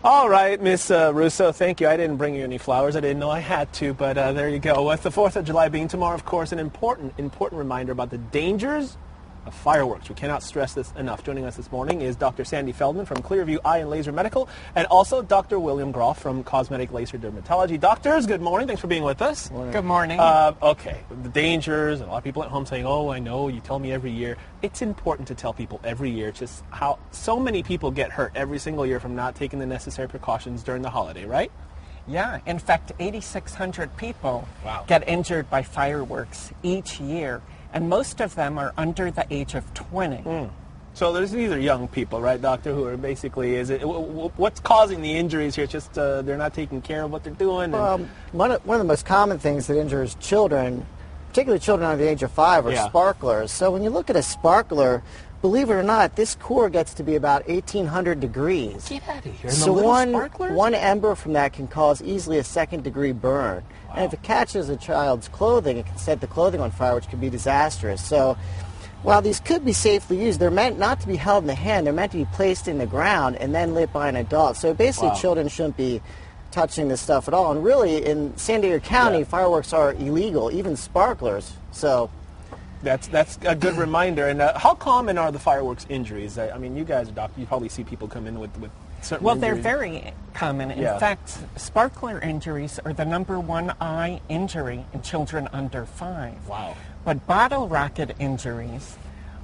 All right, Miss Russo, thank you. I didn't bring you any flowers. I didn't know I had to, but there you go. With the 4th of July being tomorrow, of course, an important reminder about the dangers of fireworks. We cannot stress this enough. Joining us this morning is Dr. Sandy Feldman from Clearview Eye and Laser Medical, and also Dr. William Groff from Cosmetic Laser Dermatology. Doctors, good morning. Thanks for being with us. Good morning. Okay, the dangers, and a lot of people at home saying, oh, I know, you tell me every year. It's important to tell people every year just how so many people get hurt every single year from not taking the necessary precautions during the holiday, right? Yeah, in fact, 8,600 people Wow. get injured by fireworks each year, and most of them are under the age of 20. So these are young people, right, doctor, who are basically, what's causing the injuries here? Just they're not taking care of what they're doing? One of the most common things that injures children, particularly children under the age of 5, are sparklers. So when you look at a sparkler, believe it or not, this core gets to be about 1,800 degrees. Get out of here. So one ember from that can cause easily a second-degree burn. Wow. And if it catches a child's clothing, it can set the clothing on fire, which could be disastrous. So while these could be safely used, they're meant not to be held in the hand. They're meant to be placed in the ground and then lit by an adult. So basically, children shouldn't be touching this stuff at all. And really, in San Diego County, fireworks are illegal, even sparklers. So that's a good reminder. And how common are the fireworks injuries? I mean, you guys are doctors. You probably see people come in with certain Well, injuries. they're very common. In fact, sparkler injuries are the #1 eye injury in children under 5. Wow. But bottle rocket injuries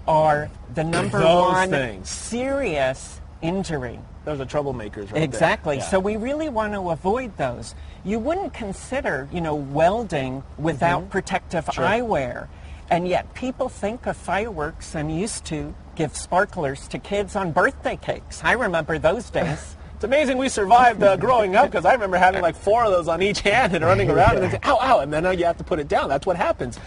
are the number Those one things. serious injury. Those are troublemakers, right? Exactly. There. Yeah. So we really want to avoid those. You wouldn't consider, welding without protective eyewear. And yet people think of fireworks and used to give sparklers to kids on birthday cakes. I remember those days. It's amazing we survived growing up, because I remember having like 4 of those on each hand and running around and then say, ow, ow, and then you have to put it down. That's what happens.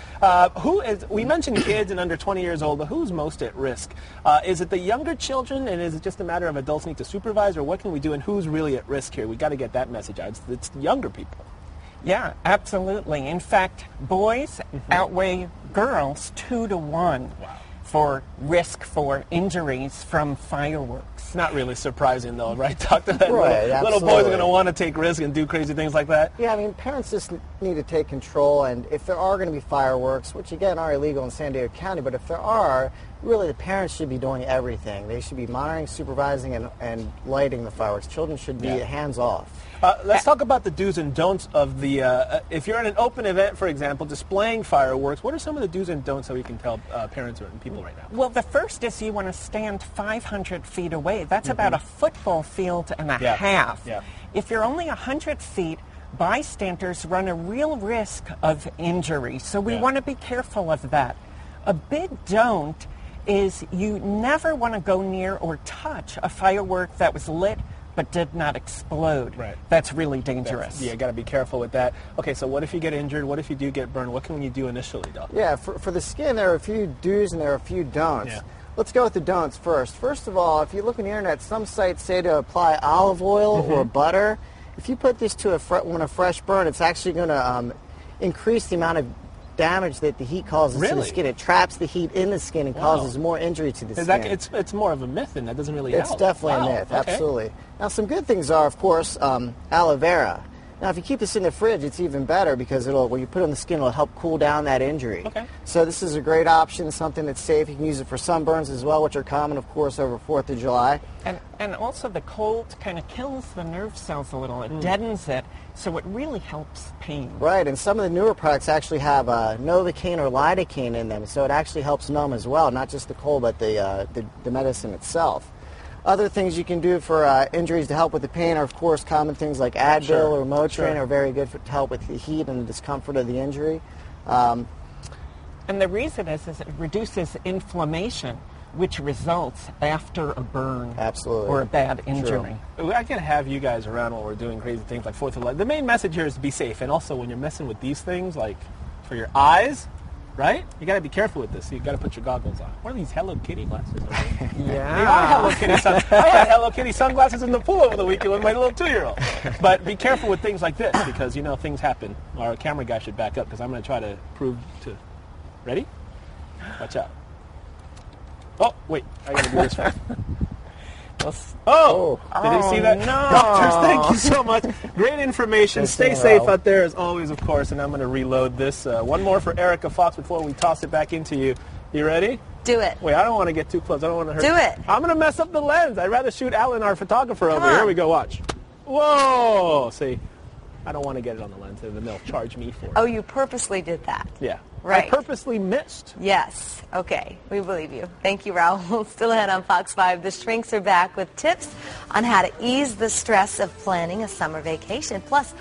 We mentioned kids and under 20 years old, but who's most at risk? Is it the younger children, and is it just a matter of adults need to supervise, or what can we do, and who's really at risk here? We got to get that message out. It's the younger people. Yeah, absolutely. In fact, boys outweigh girls 2 to 1 for risk for injuries from fireworks. Not really surprising, though, right, Doctor? Right, little boys are going to want to take risks and do crazy things like that. yeah, I mean, parents just need to take control, and if there are going to be fireworks, which again are illegal in San Diego County, but if there are, really the parents should be doing everything. They should be monitoring, supervising, and lighting the fireworks. Children should be hands off. Let's talk about the do's and don'ts of the, if you're at an open event, for example, displaying fireworks, what are some of the do's and don'ts that we can tell parents and people right now? Well, the first is you want to stand 500 feet away. That's about a football field and a half. Yeah. If you're only 100 feet, bystanders run a real risk of injury. So we want to be careful of that. A big don't is you never want to go near or touch a firework that was lit but did not explode. Right. That's really dangerous. You got to be careful with that. Okay, so what if you get injured? What if you do get burned? What can you do initially, Doc? Yeah, for the skin, there are a few do's and there are a few don'ts. Yeah. Let's go with the don'ts first. First of all, if you look on the internet, some sites say to apply olive oil or butter. If you put this to a fresh burn, it's actually going to increase the amount of damage that the heat causes to the skin. It traps the heat in the skin and causes more injury to the skin. It's more of a myth, and that doesn't really help. It's definitely a myth, absolutely. Now, some good things are, of course, aloe vera. Now, if you keep this in the fridge, it's even better because when you put it on the skin, it'll help cool down that injury. Okay. So this is a great option, something that's safe. You can use it for sunburns as well, which are common, of course, over 4th of July. And also the cold kind of kills the nerve cells a little. It deadens it, so it really helps pain. Right, and some of the newer products actually have Novocaine or lidocaine in them, so it actually helps numb as well, not just the cold, but the medicine itself. Other things you can do for injuries to help with the pain are, of course, common things like Advil or Motrin are very good to help with the heat and the discomfort of the injury. And the reason is it reduces inflammation, which results after a burn or a bad injury. I can have you guys around while we're doing crazy things like 4th of July. The main message here is to be safe, and also when you're messing with these things, like for your eyes, right? You got to be careful with this. You got to put your goggles on. What are these Hello Kitty glasses? They are Hello Kitty sunglasses. I had Hello Kitty sunglasses in the pool over the weekend with my little 2-year-old. But be careful with things like this because, things happen. Our camera guy should back up because I'm going to try to prove to... Ready? Watch out. Oh, wait. I got to do this first. Oh, did you see that? no. Doctors, thank you so much. Great information. Stay Listen, safe Ralph. out there as always, of course, and I'm going to reload this. One more for Erica Fox before we toss it back into you. You ready? Do it. Wait, I don't want to get too close. I don't want to hurt. Do it. I'm going to mess up the lens. I'd rather shoot Alan, our photographer, over on. here. We go, watch. Whoa! See, I don't want to get it on the lens, and then they'll charge me for it. Oh, you purposely did that. Yeah. Right. I purposely missed. Yes. Okay. We believe you. Thank you, Raul. Still ahead on Fox 5, the Shrinks are back with tips on how to ease the stress of planning a summer vacation. Plus,